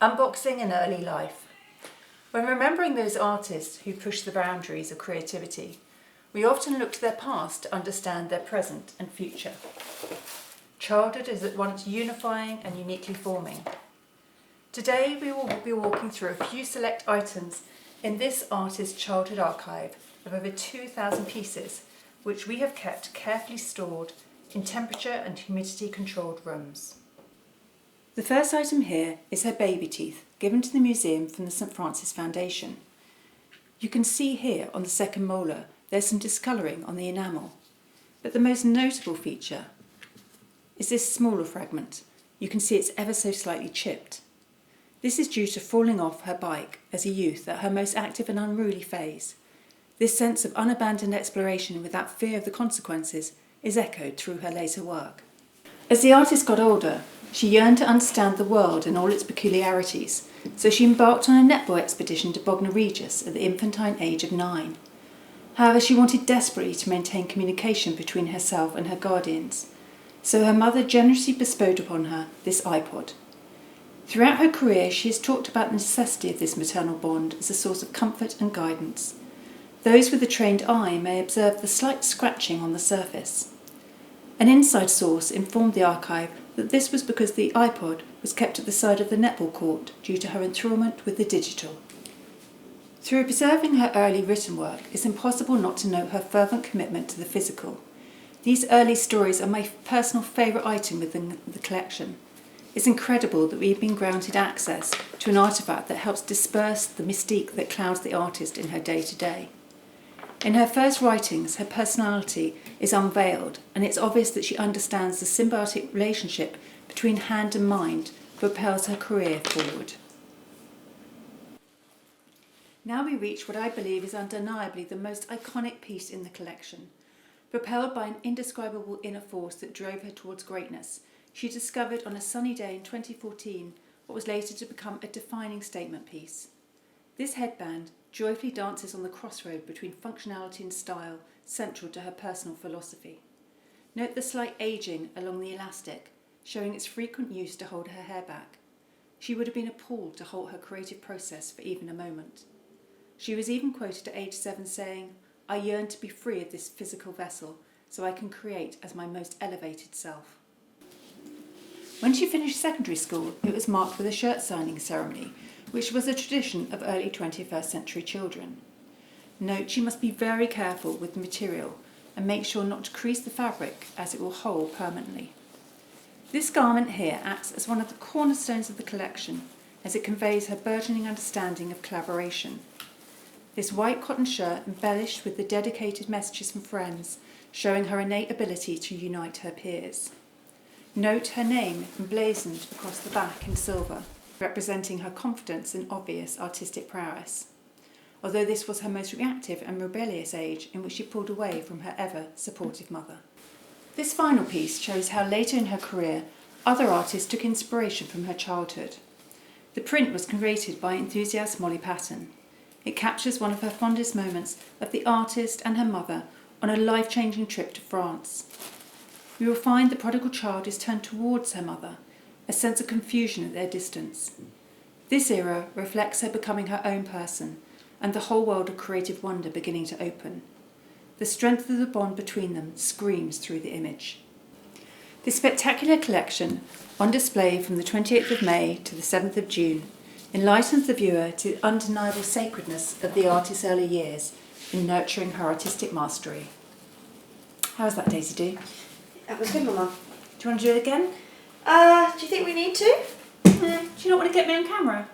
Unboxing an early life. When remembering those artists who pushed the boundaries of creativity, we often look to their past to understand their present and future. Childhood is at once unifying and uniquely forming. Today we will be walking through a few select items in this artist's childhood archive of over 2,000 pieces, which we have kept carefully stored in temperature and humidity controlled rooms. The first item here is her baby teeth, given to the museum from the St Francis Foundation. You can see here on the second molar there's some discolouring on the enamel, but the most notable feature is this smaller fragment. You can see it's ever so slightly chipped. This is due to falling off her bike as a youth at her most active and unruly phase. This sense of unabandoned exploration without fear of the consequences is echoed through her later work. As the artist got older, she yearned to understand the world and all its peculiarities, so she embarked on a netball expedition to Bognor Regis at the infantine age of 9. However, she wanted desperately to maintain communication between herself and her guardians, so her mother generously bestowed upon her this iPod. Throughout her career, she has talked about the necessity of this maternal bond as a source of comfort and guidance. Those with a trained eye may observe the slight scratching on the surface. An inside source informed the archive that this was because the iPod was kept at the side of the netball court due to her enthralment with the digital. Through observing her early written work, it's impossible not to note her fervent commitment to the physical. These early stories are my personal favourite item within the collection. It's incredible that we've been granted access to an artefact that helps disperse the mystique that clouds the artist in her day-to-day. In her first writings, her personality is unveiled, and it's obvious that she understands the symbiotic relationship between hand and mind that propels her career forward. Now we reach what I believe is undeniably the most iconic piece in the collection. Propelled by an indescribable inner force that drove her towards greatness, she discovered on a sunny day in 2014 what was later to become a defining statement piece. This headband joyfully dances on the crossroad between functionality and style, central to her personal philosophy. Note the slight aging along the elastic, showing its frequent use to hold her hair back. She would have been appalled to halt her creative process for even a moment. She was even quoted at age 7 saying, "I yearn to be free of this physical vessel, so I can create as my most elevated self." When she finished secondary school, it was marked with a shirt signing ceremony, which was a tradition of early 21st century children. Note she must be very careful with the material and make sure not to crease the fabric as it will hold permanently. This garment here acts as one of the cornerstones of the collection as it conveys her burgeoning understanding of collaboration. This white cotton shirt embellished with the dedicated messages from friends, showing her innate ability to unite her peers. Note her name emblazoned across the back in silver, representing her confidence and obvious artistic prowess, although this was her most reactive and rebellious age in which she pulled away from her ever-supportive mother. This final piece shows how later in her career other artists took inspiration from her childhood. The print was created by enthusiast Molly Patton. It captures one of her fondest moments of the artist and her mother on a life-changing trip to France. We will find the prodigal child is turned towards her mother, a sense of confusion at their distance. This era reflects her becoming her own person and the whole world of creative wonder beginning to open. The strength of the bond between them screams through the image. This spectacular collection, on display from the 28th of May to the 7th of June, enlightens the viewer to the undeniable sacredness of the artist's early years in nurturing her artistic mastery. How was that, Daisy Doo? That was good, Mama. Do you want to do it again? Do you think we need to? Do you not want to get me on camera?